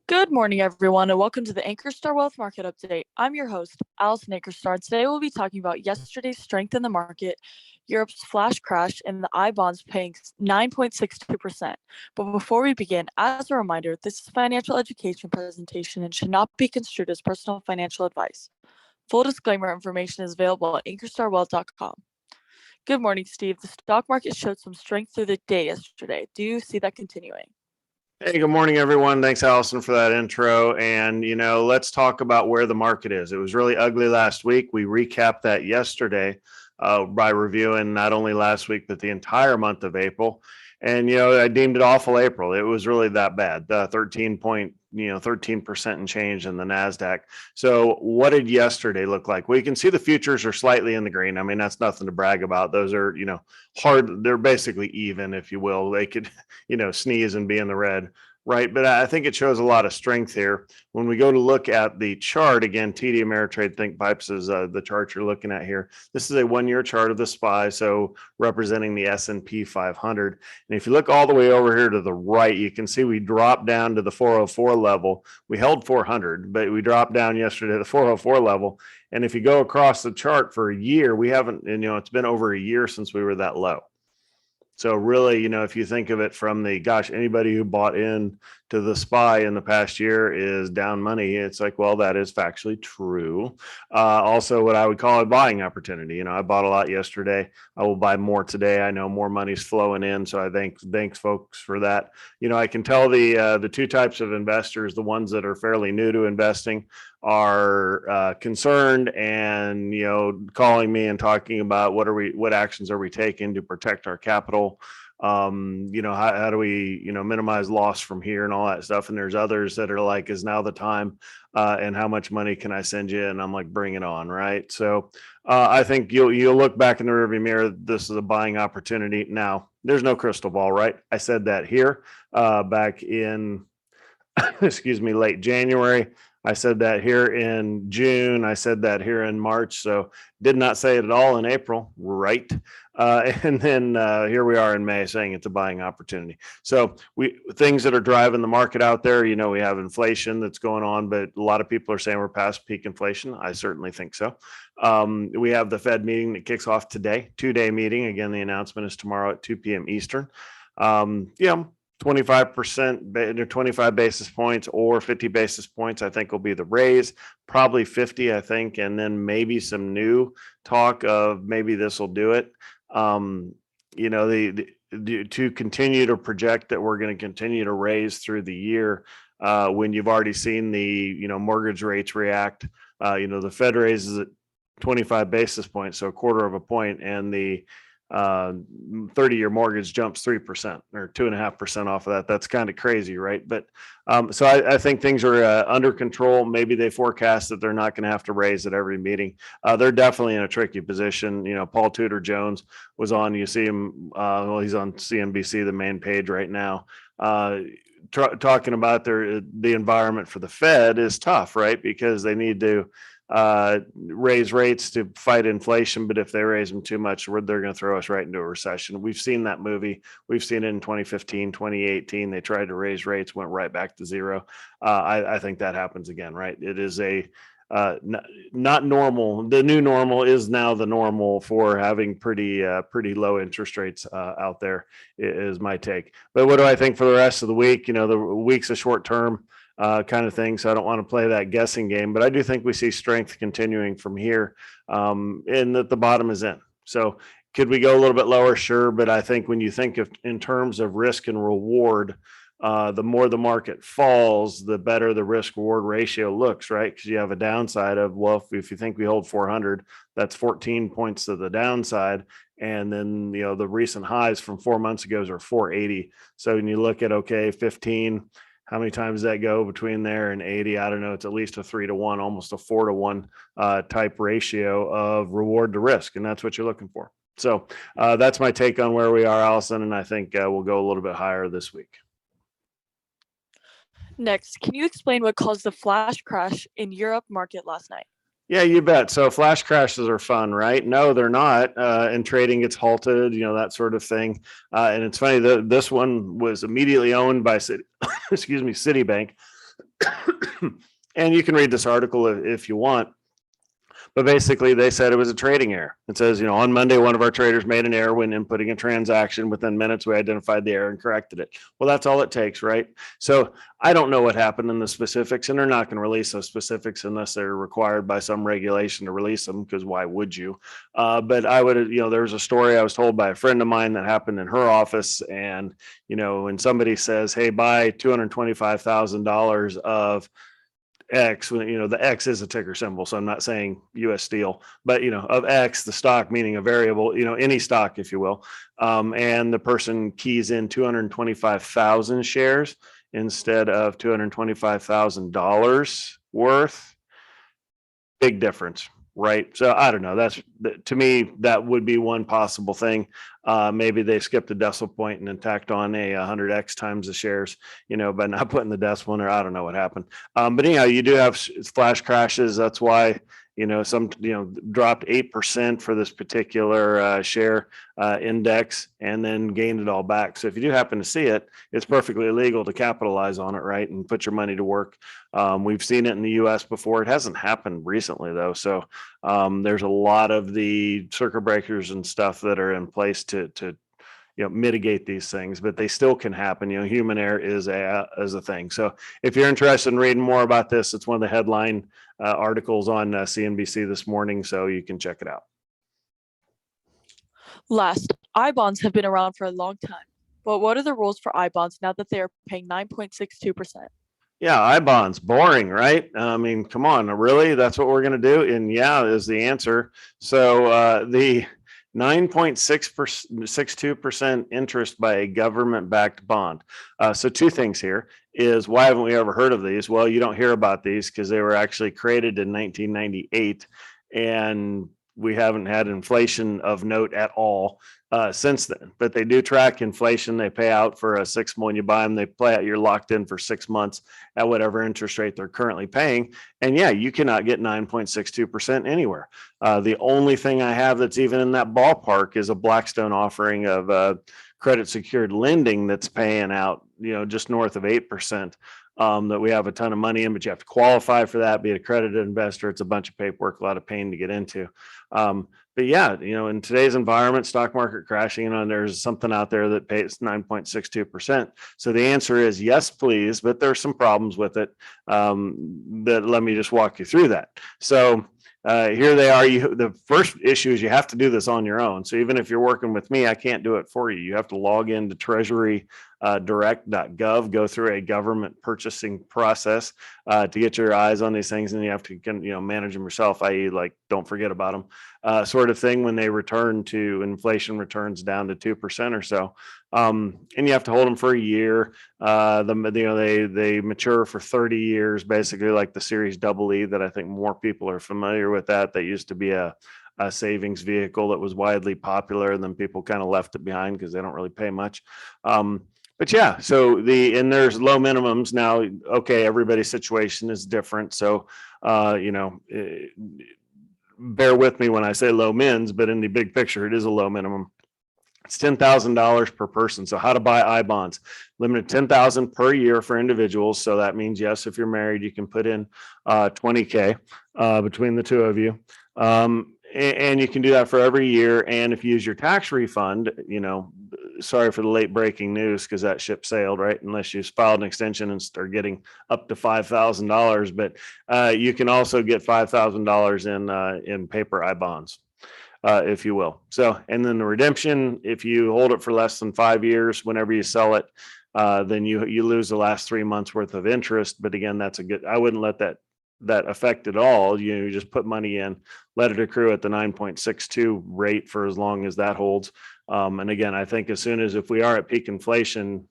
Good morning, everyone, and welcome to the Ankerstar Wealth Market Update. I'm your host, Allison Ankerstar, and today we'll be talking about yesterday's strength in the market, Europe's flash crash, and the I bonds paying 9.62%. But before we begin, as a reminder, this is a financial education presentation and should not be construed as personal financial advice. Full disclaimer information is available at ankerstarwealth.com. Good morning, Steve. The stock market showed some strength through the day yesterday. Do you see that continuing? Hey, good morning, everyone. Thanks, Allison, for that intro. And, let's talk about where the market is. It was really ugly last week. We recapped that yesterday by reviewing not only last week, but the entire month of April. And, I deemed it awful April. It was really that bad, 13% and change in the NASDAQ. So what did yesterday look like? Well, you can see the futures are slightly in the green. I mean, that's nothing to brag about. Those are, hard. They're basically even, if you will. They could, sneeze and be in the red. Right. But I think it shows a lot of strength here. When we go to look at the chart, again, TD Ameritrade Think Pipes is the chart you're looking at here. This is a 1-year chart of the SPY, so representing the S&P 500. And if you look all the way over here to the right, you can see we dropped down to the 404 level. We held 400, but we dropped down yesterday to the 404 level. And if you go across the chart for a year, we haven't, it's been over a year since we were that low. So really, if you think of it from anybody who bought in to the SPY in the past year is down money. It's like, well, that is factually true. Also, what I would call a buying opportunity. I bought a lot yesterday. I will buy more today. I know more money's flowing in. So I thanks folks for that. I can tell the two types of investors, the ones that are fairly new to investing, are concerned and calling me and talking about what actions are we taking to protect our capital. How do we minimize loss from here and all that stuff. And there's others that are like, is now the time, and how much money can I send you? And I'm like, bring it on. Right. So I think you'll look back in the rearview mirror. This is a buying opportunity. Now there's no crystal ball, right? I said that here back in late January. I said that here in June. I said that here in March. So did not say it at all in April, right? And then here we are in May saying it's a buying opportunity. So things that are driving the market out there, we have inflation that's going on, but a lot of people are saying we're past peak inflation. I certainly think so. We have the Fed meeting that kicks off today, 2-day meeting. Again, the announcement is tomorrow at 2 p.m. Eastern. 25%, 25 basis points or 50 basis points, I think will be the raise, probably 50, I think. And then maybe some new talk of maybe this will do it. To continue to project that we're going to continue to raise through the year, when you've already seen the, mortgage rates react, the Fed raises at 25 basis points, so a quarter of a point, and the 30-year mortgage jumps 3% or 2.5% off of that. That's kind of crazy, right? But so I think things are under control. Maybe they forecast that they're not going to have to raise at every meeting. They're definitely in a tricky position. Paul Tudor Jones was on. You see him. He's on CNBC, the main page right now. Talking about the environment for the Fed is tough, right? Because they need to raise rates to fight inflation, but if they raise them too much, they're going to throw us right into a recession. We've seen that movie. We've seen it in 2015, 2018. They tried to raise rates, went right back to zero. I think that happens again, right? It is not normal. The new normal is now the normal for having pretty low interest rates out there, is my take. But what do I think for the rest of the week? The week's a short term kind of thing. So I don't want to play that guessing game, but I do think we see strength continuing from here, and that the bottom is in. So could we go a little bit lower? Sure. But I think when you think of in terms of risk and reward, the more the market falls, the better the risk reward ratio looks, right? Because you have a downside of, well, if you think we hold 400, that's 14 points to the downside. And then, the recent highs from 4 months ago are 480. So when you look at, 15, how many times does that go between there and 80? I don't know. It's at least a 3-to-1, almost a 4-to-1 type ratio of reward to risk. And that's what you're looking for. So that's my take on where we are, Allison. And I think we'll go a little bit higher this week. Next, can you explain what caused the flash crash in Europe market last night? Yeah, you bet. So flash crashes are fun, right? No, they're not. And trading gets halted, that sort of thing. And it's funny that this one was immediately owned by Citibank. And you can read this article if you want. But basically, they said it was a trading error. It says, on Monday, one of our traders made an error when inputting a transaction. Within minutes, we identified the error and corrected it. Well, that's all it takes, right? So I don't know what happened in the specifics, and they're not going to release those specifics unless they're required by some regulation to release them, because why would you? But I would, there was a story I was told by a friend of mine that happened in her office. And, when somebody says, hey, buy $225,000 of X, the X is a ticker symbol. So I'm not saying US Steel, but, of X, the stock, meaning a variable, any stock, if you will. And the person keys in 225,000 shares instead of $225,000 worth. Big difference, right? So I don't know. To me, that would be one possible thing. Maybe they skipped a decimal point and then tacked on a 100x times the shares, by not putting the decimal in there. I don't know what happened. But anyhow, you do have flash crashes. That's why, some, dropped 8% for this particular share index and then gained it all back. So if you do happen to see it, it's perfectly legal to capitalize on it, right? And put your money to work. We've seen it in the US before. It hasn't happened recently though. So there's a lot of the circuit breakers and stuff that are in place to mitigate these things, but they still can happen. Human error is a thing. So if you're interested in reading more about this, it's one of the headline articles on CNBC this morning, so you can check it out. Last, I bonds have been around for a long time, but what are the rules for I bonds now that they are paying 9.62%? Yeah, I bonds, boring, right? I mean, come on, really? That's what we're going to do? And yeah, is the answer. So the 9.662% interest by a government-backed bond. So two things here is, why haven't we ever heard of these? Well, you don't hear about these because they were actually created in 1998, and we haven't had inflation of note at all since then. But they do track inflation. They pay out for a 6 month. When you buy them, they play out. You're locked in for 6 months at whatever interest rate they're currently paying. And yeah, you cannot get 9.62% anywhere. The only thing I have that's even in that ballpark is a Blackstone offering of credit secured lending that's paying out, just north of 8%. That we have a ton of money in, but you have to qualify for that, be an accredited investor. It's a bunch of paperwork, a lot of pain to get into. But yeah, in today's environment, stock market crashing, there's something out there that pays 9.62%. So the answer is yes, please, but there's some problems with it. That let me just walk you through that. So here they are. The first issue is you have to do this on your own. So even if you're working with me, I can't do it for you. You have to log into treasurydirect.gov, go through a government purchasing process to get your eyes on these things, and you have to manage them yourself, i.e. like don't forget about them, sort of thing, when they return to inflation returns down to 2% or so. And you have to hold them for a year. They mature for 30 years, basically like the Series EE that I think more people are familiar with. That used to be a savings vehicle that was widely popular, and then people kind of left it behind because they don't really pay much. But yeah, so and there's low minimums now. Okay, everybody's situation is different, so bear with me when I say low mins, but in the big picture, it is a low minimum. It's $10,000 per person. So how to buy I bonds? Limited 10,000 per year for individuals. So that means, yes, if you're married, you can put in 20K between the two of you. And you can do that for every year. And if you use your tax refund, sorry for the late breaking news, because that ship sailed, right? Unless you filed an extension and start getting up to $5,000. But you can also get $5,000 in paper I bonds. If you will. So, and then the redemption, if you hold it for less than 5 years, whenever you sell it, then you lose the last 3 months worth of interest. But again, I wouldn't let that affect at all. You just put money in, let it accrue at the 9.62 rate for as long as that holds. And again, I think as soon as, if we are at peak inflation,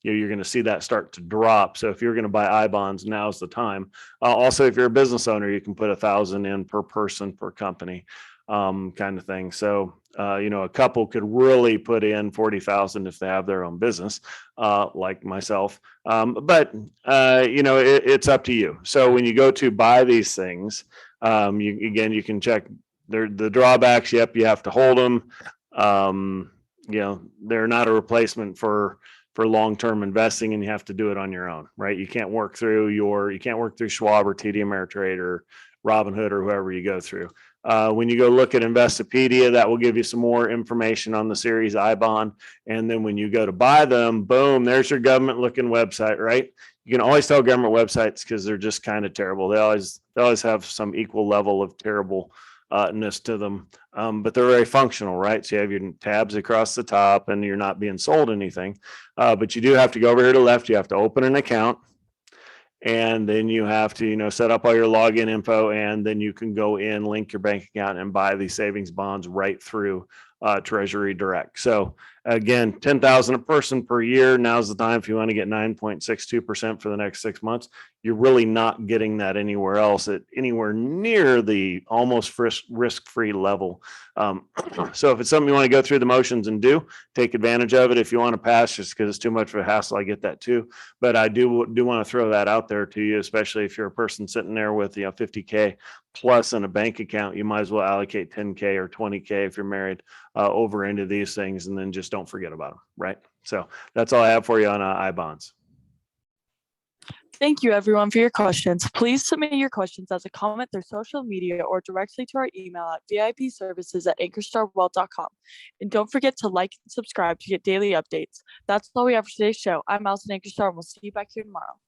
you're going to see that start to drop. So if you're going to buy I bonds, now's the time. Also, if you're a business owner, you can put 1,000 in per person per company. Kind of thing. So, a couple could really put in 40,000 if they have their own business, like myself. But it's up to you. So when you go to buy these things, you can check the drawbacks. Yep, you have to hold them. They're not a replacement for for long-term investing, and you have to do it on your own, right? You can't work through Schwab or TD Ameritrade or Robinhood or whoever you go through. When you go look at Investopedia, that will give you some more information on the Series I bond. And then when you go to buy them, boom, there's your government looking website, right? You can always tell government websites because they're just kind of terrible. They always have some equal level of terribleness to them, but they're very functional, right? So you have your tabs across the top, and you're not being sold anything. But you do have to go over here to the left. You have to open an account. And then you have to, set up all your login info, and then you can go in, link your bank account, and buy these savings bonds right through Treasury Direct. So again, 10,000 a person per year. Now's the time if you want to get 9.62% for the next 6 months. You're really not getting that anywhere else at anywhere near the almost risk-free level. So if it's something you want to go through the motions and do, take advantage of it. If you want to pass just because it's too much of a hassle, I get that too. But I do want to throw that out there to you, especially if you're a person sitting there with 50K plus in a bank account. You might as well allocate 10K or 20K if you're married over into these things, and then just don't forget about them, right? So that's all I have for you on I bonds. Thank you, everyone, for your questions. Please submit your questions as a comment through social media or directly to our email at vipservices@ankerstarwealth.com. And don't forget to like and subscribe to get daily updates. That's all we have for today's show. I'm Allison Ankerstar, and we'll see you back here tomorrow.